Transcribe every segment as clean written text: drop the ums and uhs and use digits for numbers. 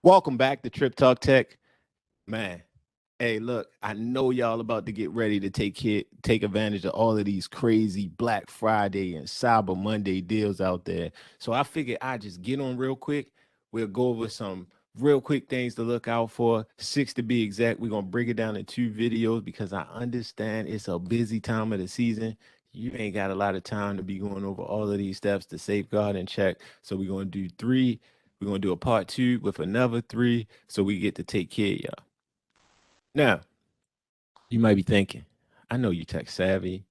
Welcome back to TrippTalk Tech. Man, hey, look, I know y'all about to get ready to take advantage of all of these crazy Black Friday and Cyber Monday deals out there. So I figured I'd just get on real quick. We'll go over some real quick things to look out for. Six to be exact. We're gonna break it down in two videos because I understand it's a busy time of the season. You ain't got a lot of time to be going over all of these steps to safeguard and check. So we're gonna do three. We're gonna do a part two with another three so we get to take care of y'all. Now, you might be thinking, I know you tech savvy.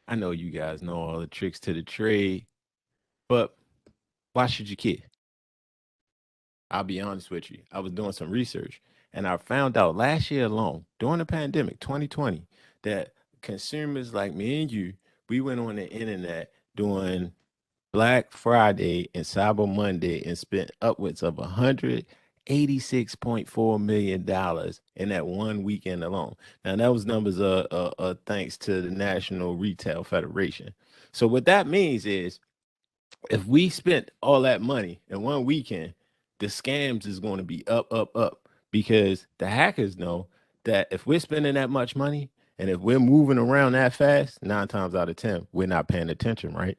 I know you guys know all the tricks to the trade, but why should you care? I'll be honest with you. I was doing some research and I found out last year alone, during the pandemic, 2020, that consumers like me and you, we went on the internet doing Black Friday and Cyber Monday and spent upwards of $186.4 million in that one weekend alone. Now, that was numbers thanks to the National Retail Federation. So, what that means is if we spent all that money in one weekend, the scams is going to be up, up, up because the hackers know that if we're spending that much money and if we're moving around that fast, 9 times out of 10, we're not paying attention, right?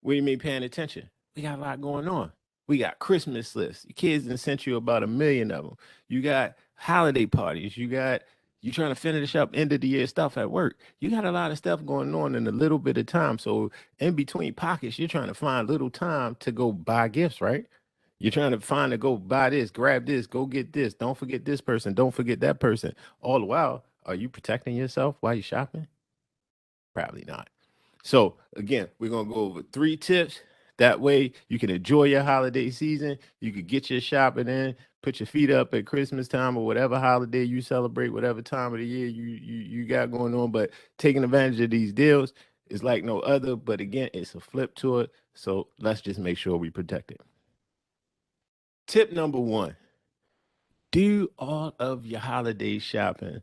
What do you mean paying attention? We got a lot going on. We got Christmas lists. Your kids done sent you about 1 million of them. You got holiday parties. You trying to finish up end of the year stuff at work. You got a lot of stuff going on in a little bit of time. So in between pockets, you're trying to find little time to go buy gifts, right? You're trying to find to go buy this, grab this, go get this. Don't forget this person. Don't forget that person. All the while, are you protecting yourself while you're shopping? Probably not. So again, we're gonna go over 3 tips. That way you can enjoy your holiday season. You could get your shopping in, put your feet up at Christmas time or whatever holiday you celebrate, whatever time of the year you got going on. But taking advantage of these deals is like no other. But again, it's a flip to it. So let's just make sure we protect it. Tip number one: do all of your holiday shopping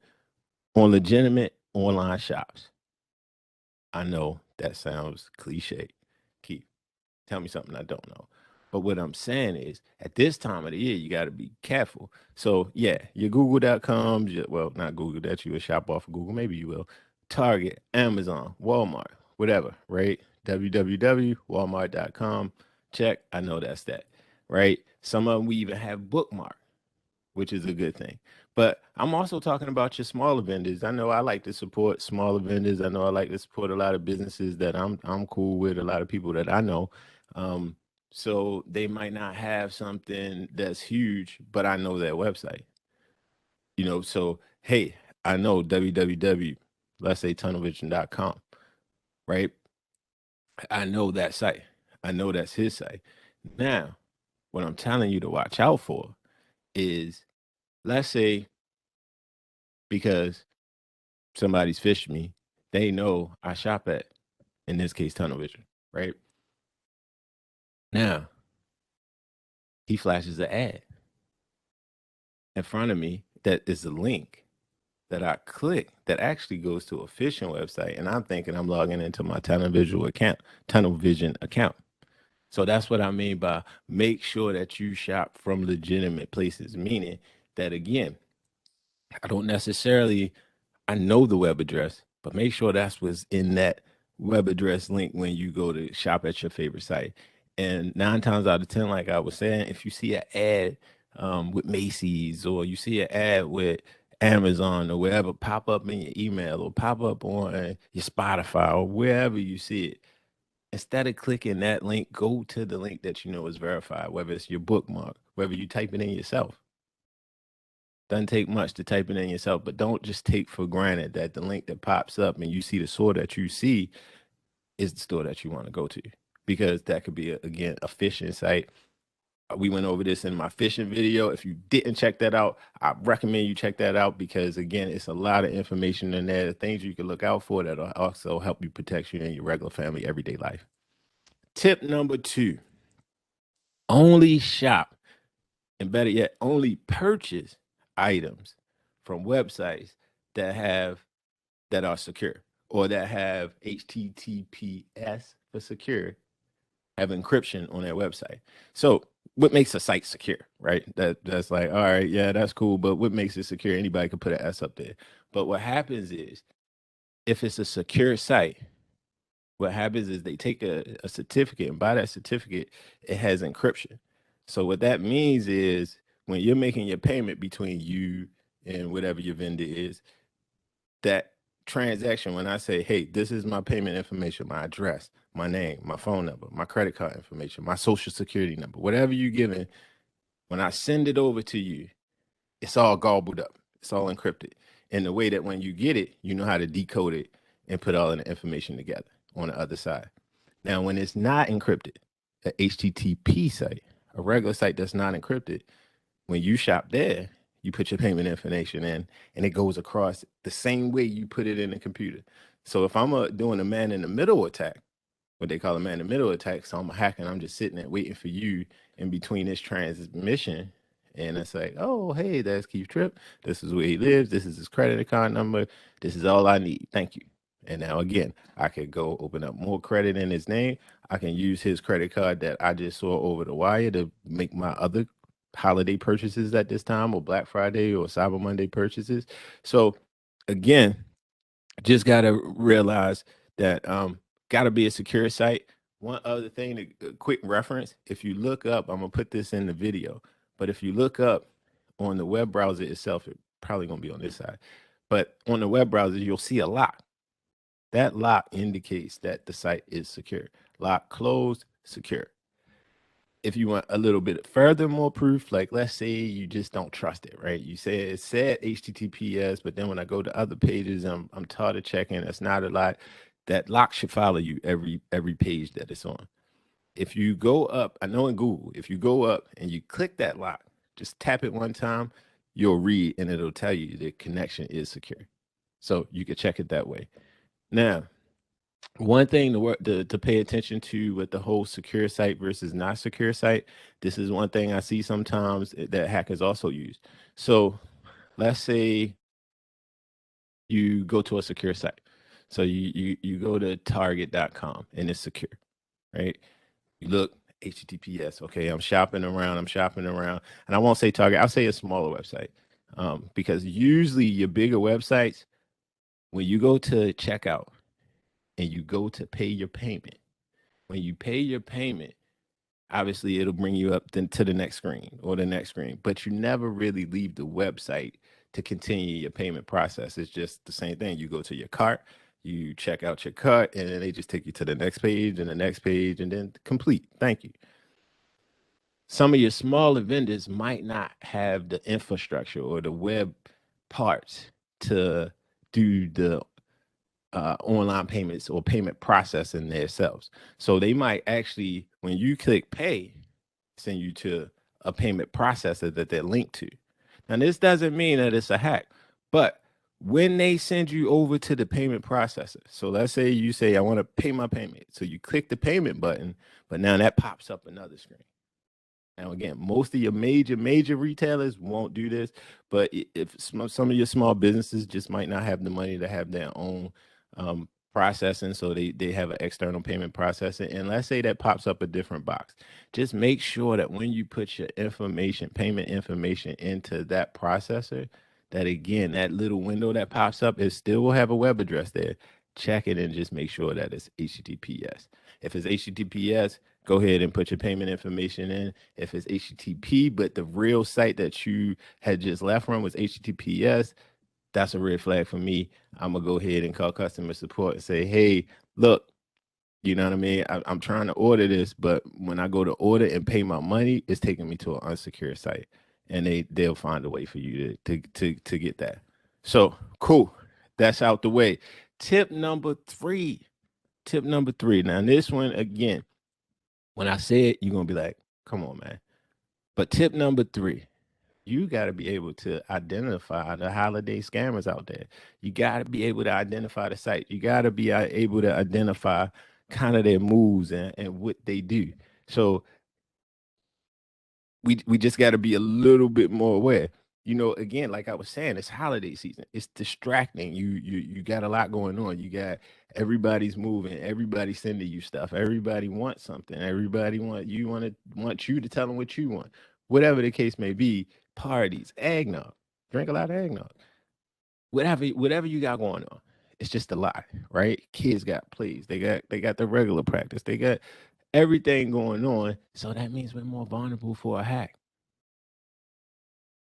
on legitimate online shops. I know that sounds cliche. Keith, tell me something I don't know. But what I'm saying is, at this time of the year, you got to be careful. So, yeah, your Google.coms, well, not Google, that you will shop off of Google. Maybe you will. Target, Amazon, Walmart, whatever, right? www.walmart.com. Check. I know that's that, right? Some of them we even have bookmarked, which is a good thing. But I'm also talking about your smaller vendors. I know I like to support smaller vendors. I know I like to support a lot of businesses that I'm cool with, a lot of people that I know. Um, so they might not have something that's huge, but I know their website. So hey, I know www, let's say tunnelvision.com, right? I know that site. I know that's his site. Now, what I'm telling you to watch out for is, let's say, because somebody's fished me, they know I shop at, in this case, Tunnel Vision, right? Now, he flashes an ad in front of me that is a link that I click that actually goes to a phishing website. And I'm thinking I'm logging into my Tunnel Vision account. So that's what I mean by make sure that you shop from legitimate places, meaning that again, I don't necessarily I know the web address, but make sure that's what's in that web address link when you go to shop at your favorite site. And 9 times out of 10, like I was saying, if you see an ad with Macy's or you see an ad with Amazon or wherever pop up in your email or pop up on your Spotify or wherever you see it, instead of clicking that link, go to the link that you know is verified, whether it's your bookmark, whether you type it in yourself. Doesn't take much to type it in yourself, but don't just take for granted that the link that pops up and you see the store that you see is the store that you want to go to, because that could be again a phishing site. We went over this in my phishing video. If you didn't check that out, I recommend you check that out because again, it's a lot of information in there, things you can look out for that'll also help you protect you in your regular family everyday life. Tip number two: only shop, and better yet, only purchase items from websites that have that are secure or that have HTTPS for secure, have encryption on their website. So what makes a site secure, right? That's like, all right, yeah, that's cool, but what makes it secure? Anybody can put an S up there. But what happens is, if it's a secure site, what happens is they take a certificate, and by that certificate, it has encryption. So what that means is, when you're making your payment between you and whatever your vendor is, that transaction, when I say, hey, this is my payment information, my address, my name, my phone number, my credit card information, my social security number, whatever you're giving, when I send it over to you, it's all gobbled up. It's all encrypted in the way that when you get it, you know how to decode it and put all of the information together on the other side. Now, when it's not encrypted, a HTTP site, a regular site that's not encrypted, when you shop there, you put your payment information in, and it goes across the same way you put it in the computer. So if I'm doing a man in the middle attack, what they call a man in the middle attack, so I'm hacking, I'm just sitting there waiting for you in between this transmission. And it's like, oh, hey, that's Keith Tripp. This is where he lives. This is his credit card number. This is all I need. Thank you. And now again, I could go open up more credit in his name. I can use his credit card that I just saw over the wire to make my other holiday purchases at this time, or Black Friday or Cyber Monday purchases. So again, just gotta realize that gotta be a secure site. One other thing, a quick reference, if you look up, I'm gonna put this in the video, but if you look up on the web browser itself, it probably gonna be on this side, but on the web browser, you'll see a lock. That lock indicates that the site is secure. Lock closed, secure. If you want a little bit further more proof, like let's say you just don't trust it, right? You say it said HTTPS, but then when I go to other pages, I'm taught to check in. That's not a lot. That lock should follow you every page that it's on. If you go up, I know in Google, if you go up and you click that lock, just tap it one time, you'll read and it'll tell you the connection is secure. So you can check it that way. Now, one thing to work to pay attention to with the whole secure site versus not secure site, this is one thing I see sometimes that hackers also use. So let's say you go to a secure site. So you go to target.com and it's secure, right? You look HTTPS. Okay, I'm shopping around, and I won't say Target, I'll say a smaller website. Because usually your bigger websites, when you go to checkout and you go to pay your payment, when you pay your payment, obviously it'll bring you up then to the next screen or the next screen, but you never really leave the website to continue your payment process. It's just the same thing. You go to your cart, you check out your cart, and then they just take you to the next page and the next page and then complete. Thank you. Some of your smaller vendors might not have the infrastructure or the web parts to do the online payments or payment processing themselves. So they might actually, when you click pay, send you to a payment processor that they're linked to. Now, this doesn't mean that it's a hack, but when they send you over to the payment processor, so let's say you say, I want to pay my payment. So you click the payment button, but now that pops up another screen. Now, again, most of your major retailers won't do this, but if some of your small businesses just might not have the money to have their own processing, so they have an external payment processing, and let's say that pops up a different box, just make sure that when you put your information, payment information into that processor, that again, that little window that pops up, it still will have a web address there. Check it and just make sure that it's HTTPS. If it's HTTPS, go ahead and put your payment information in. If it's HTTP, but the real site that you had just left from was HTTPS, that's a red flag for me. I'm gonna go ahead and call customer support and say, hey, look, you know what I mean? I'm trying to order this, but when I go to order and pay my money, it's taking me to an unsecure site, and they'll find a way for you to get that. So cool, that's out the way. Tip number three. Tip number three. Now this one again, when I say it, you're gonna be like, come on, man. But tip number three, you got to be able to identify the holiday scammers out there. You got to be able to identify the site. You got to be able to identify kind of their moves and what they do. So we just got to be a little bit more aware. again, like I was saying, it's holiday season. It's distracting. You got a lot going on. You got everybody's moving, everybody's sending you stuff. Everybody wants something. Everybody want you to tell them what you want. Whatever the case may be, parties, eggnog. Drink a lot of eggnog. Whatever you got going on. It's just a lot, right? Kids got plays. They got the regular practice. They got everything going on. So that means we're more vulnerable for a hack.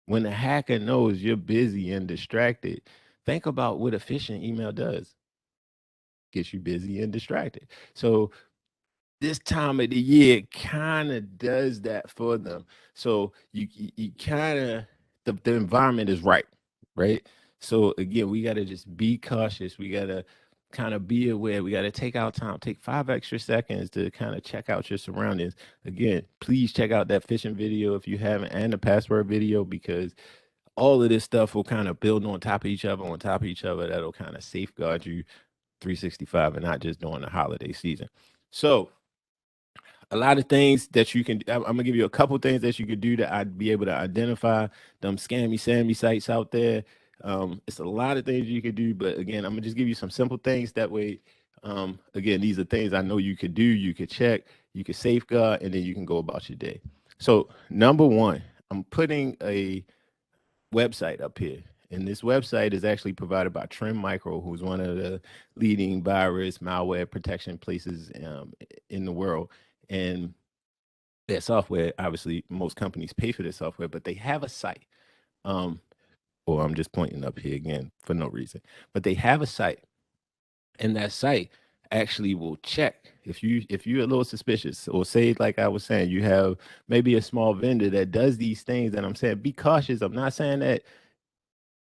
When the hacker knows you're busy and distracted, think about what a phishing email does. Gets you busy and distracted. So this time of the year kind of does that for them. So you kind of the environment is right? So again, we got to just be cautious. We got to kind of be aware. We got to take our time, take 5 extra seconds to kind of check out your surroundings. Again, please check out that phishing video if you haven't, and the password video, because all of this stuff will kind of build on top of each other, on top of each other. That'll kind of safeguard you 365 and not just during the holiday season. So a lot of things that you can, I'm gonna give you a couple things that you could do to be able to identify them scammy sammy sites out there. It's a lot of things you could do, but again, I'm gonna just give you some simple things. That way, again, these are things I know you could do, you could check, you could safeguard, and then you can go about your day. So number one, I'm putting a website up here. And this website is actually provided by Trim Micro, who's one of the leading virus malware protection places in the world. And their software, obviously, most companies pay for their software, but they have a site. Um, or I'm just pointing up here again for no reason, but they have a site, and that site actually will check if you're a little suspicious, or say, like I was saying, you have maybe a small vendor that does these things. And I'm saying be cautious. I'm not saying that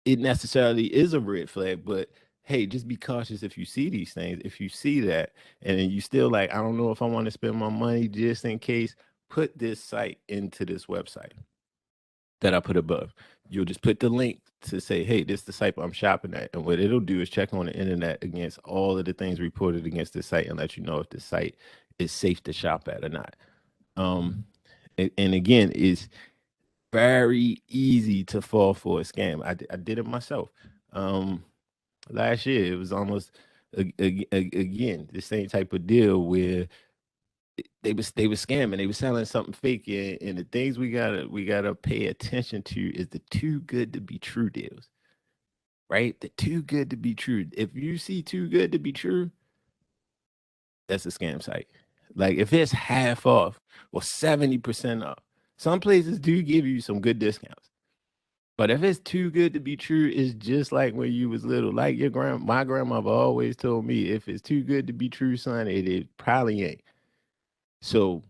it necessarily is a red flag, but hey, just be cautious if you see these things. If you see that and then you still like, I don't know if I want to spend my money, just in case, put this site into this website that I put above. You'll just put the link to say, hey, this is the site I'm shopping at. And what it'll do is check on the internet against all of the things reported against this site and let you know if the site is safe to shop at or not. And again, is very easy to fall for a scam. I did it myself. Um, Last year, it was almost again the same type of deal where they were scamming. They were selling something fake, and the things we gotta pay attention to is the too good to be true deals, right? The too good to be true. If you see too good to be true, that's a scam site. Like if it's half off or 70% off, some places do give you some good discounts. But if it's too good to be true, it's just like when you was little. Like my grandmother always told me, if it's too good to be true, son, it probably ain't. So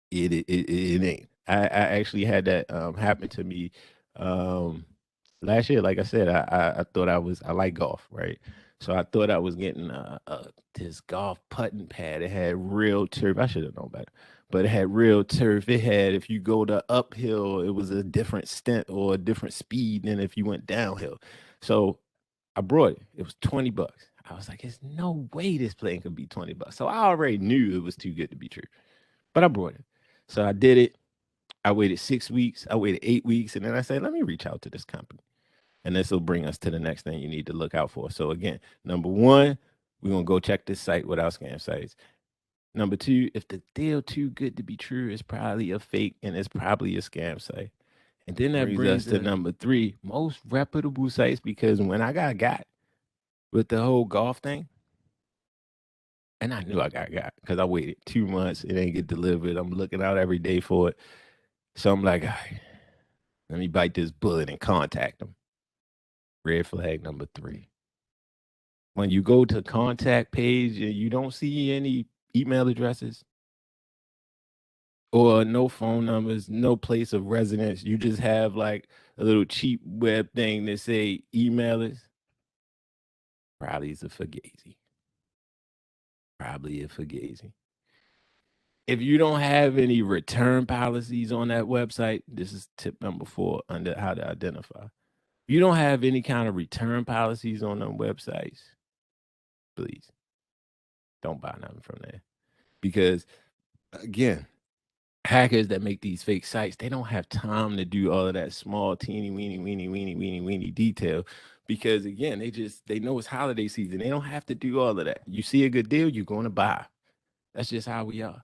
it ain't. I actually had that happen to me um last year. Like I said, I thought I like golf, right? So I thought I was getting this golf putting pad. It had real turf. I should have known better, but it had real turf. It had, if you go to uphill, it was a different stint or a different speed than if you went downhill. So I brought it. It was $20. I was like, there's no way this plane could be $20. So I already knew it was too good to be true, but I brought it. So I did it. I waited 6 weeks. I waited 8 weeks, and then I said, let me reach out to this company. And this will bring us to the next thing you need to look out for. So again, number one, we're gonna go check this site without scam sites. Number two, if the deal too good to be true, it's probably a fake and it's probably a scam site. And then that brings us to number three, most reputable sites, because when I got with the whole golf thing, and I knew I got because I waited 2 months, it ain't get delivered. I'm looking out every day for it. So I'm like, all right, let me bite this bullet and contact them. Red flag number three. When you go to contact page and you don't see any email addresses or no phone numbers, no place of residence, you just have like a little cheap web thing that say email us, probably it's a fugazi. Probably a fugazi. If you don't have any return policies on that website, this is tip number 4 under how to identify. If you don't have any kind of return policies on them websites, please don't buy nothing from there. Because again, hackers that make these fake sites, they don't have time to do all of that small, teeny, weeny, weeny, weeny, weeny, weeny detail. Because again, they know it's holiday season. They don't have to do all of that. You see a good deal, you're going to buy. That's just how we are.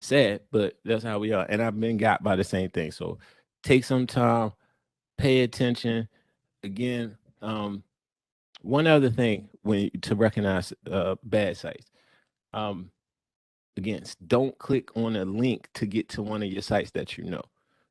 Sad, but that's how we are. And I've been got by the same thing. So take some time, pay attention. Again, one other thing to recognize bad sites. Um, Again, don't click on a link to get to one of your sites that you know.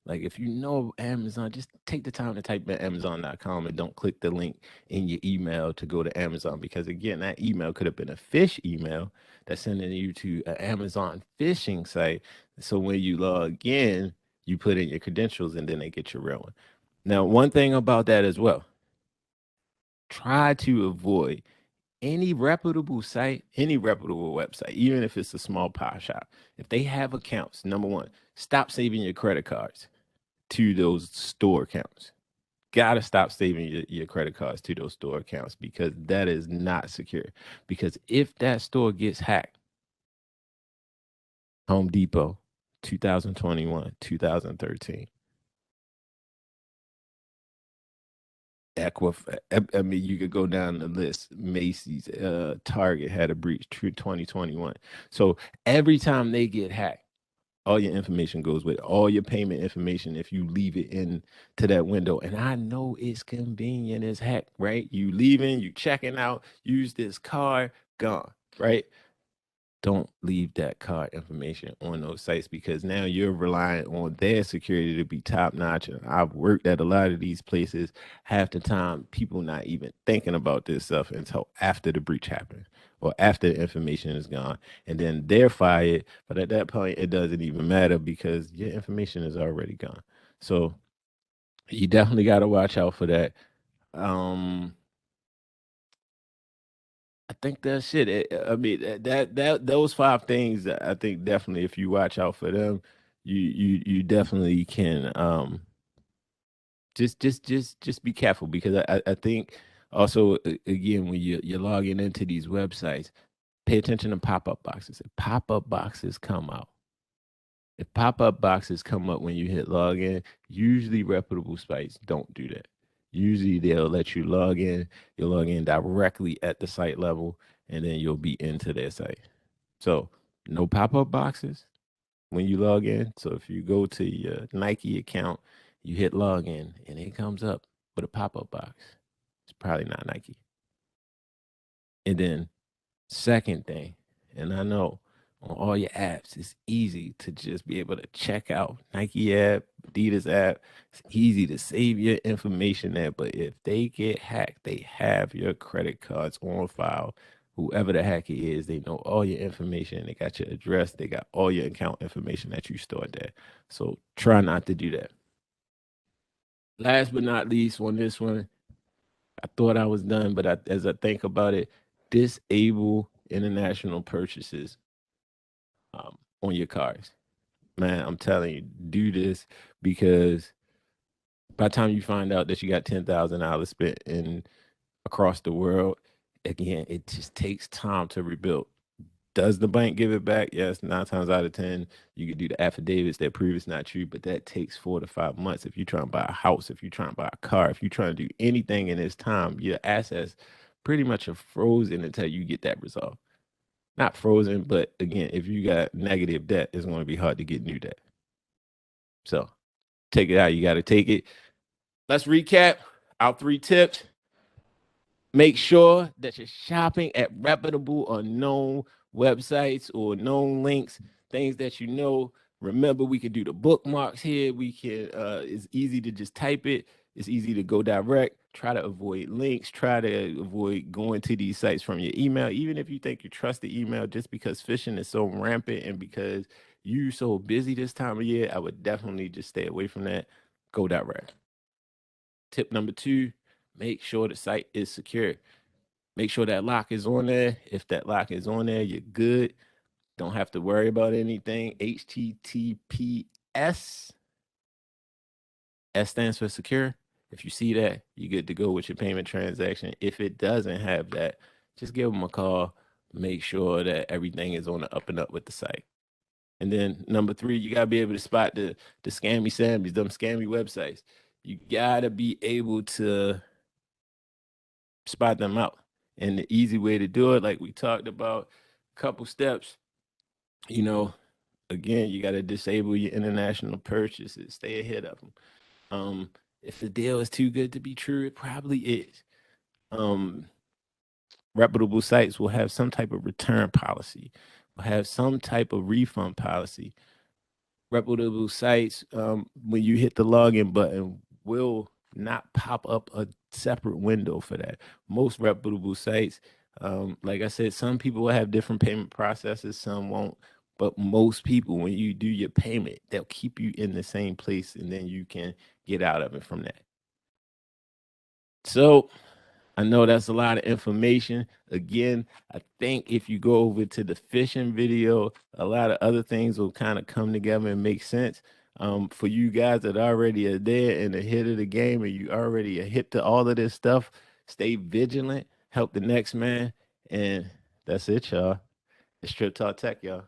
Like if you know Amazon, just take the time to type in Amazon.com and don't click the link in your email to go to Amazon, because again, that email could have been a fish email that's sending you to an Amazon phishing site. So when you log in, you put in your credentials and then they get your real one. Now, one thing about that as well, try to avoid any reputable site, any reputable website, even if it's a small pie shop, if they have accounts, number one, stop saving your credit cards to those store accounts. Gotta stop saving your credit cards to those store accounts, because that is not secure. Because if that store gets hacked, Home Depot, 2021, 2013, Equif, I mean, you could go down the list. Macy's, Target had a breach, 2021. So every time they get hacked, all your information goes with it. All your payment information if you leave it in to that window. And I know it's convenient as heck, right? You leaving, you checking out, use this card, gone, right? Don't leave that card information on those sites, because now you're relying on their security to be top notch. And I've worked at a lot of these places. Half the time, people not even thinking about this stuff until after the breach happened or after the information is gone. And then they're fired. But at that point, it doesn't even matter because your information is already gone. So you definitely got to watch out for that. Um, I think that's it. I mean, that those five things, I think definitely if you watch out for them, you definitely can just be careful, because I think also again, when you're logging into these websites, pay attention to pop-up boxes. If pop-up boxes come out, if pop-up boxes come up when you hit login, usually reputable sites don't do that. Usually they'll let you log in, you'll log in directly at the site level, and then you'll be into their site. So no pop-up boxes when you log in. So if you go to your Nike account, you hit login and it comes up with a pop-up box. It's probably not Nike. And then second thing, and I know on all your apps, it's easy to just be able to check out Nike app, Adidas app. It's easy to save your information there. But if they get hacked, they have your credit cards on file. Whoever the hacker is, they know all your information. They got your address. They got all your account information that you stored there. So try not to do that. Last but not least, on this one, I thought I was done, but as I think about it, disable international purchases on your cars. Man, I'm telling you, do this, because by the time you find out that you got $10,000 spent in across the world, again, it just takes time to rebuild. Does the bank give it back? Yes, 9 times out of 10, you could do the affidavits that prove it's not true, but that takes 4 to 5 months. If you're trying to buy a house, if you're trying to buy a car, if you're trying to do anything in this time, your assets pretty much are frozen until you get that resolved. Not frozen, but again, if you got negative debt, it's going to be hard to get new debt. So take it out. You got to take it. Let's recap our 3 tips. Make sure that you're shopping at reputable or known websites or known links, things that you know. Remember, we can do the bookmarks here. We can, it's easy to just type it. It's easy to go direct. Try to avoid links. Try to avoid going to these sites from your email, even if you think you trust the email, just because phishing is so rampant and because you're so busy this time of year. I would definitely just stay away from that. Go direct. Tip number 2, make sure the site is secure. Make sure that lock is on there. If that lock is on there, you're good. Don't have to worry about anything. HTTPS. S stands for secure. If you see that, you're good to go with your payment transaction. If it doesn't have that, just give them a call. Make sure that everything is on the up and up with the site. And then number three, you gotta be able to spot the scammy sammies, them scammy websites. You gotta be able to spot them out. And the easy way to do it, like we talked about, couple steps, you know, again, you gotta disable your international purchases, stay ahead of them. If the deal is too good to be true, it probably is. Um, Reputable sites will have some type of return policy, will have some type of refund policy. Reputable sites, when you hit the login button, will not pop up a separate window for that. Most reputable sites, like I said, some people will have different payment processes, some won't. But most people, when you do your payment, they'll keep you in the same place and then you can get out of it from that. So I know that's a lot of information. Again, I think if you go over to the fishing video, a lot of other things will kind of come together and make sense. For you guys that already are there and ahead of the game and you already are hip to all of this stuff, stay vigilant, help the next man. And that's it, y'all. It's TrippTalk Tech, y'all.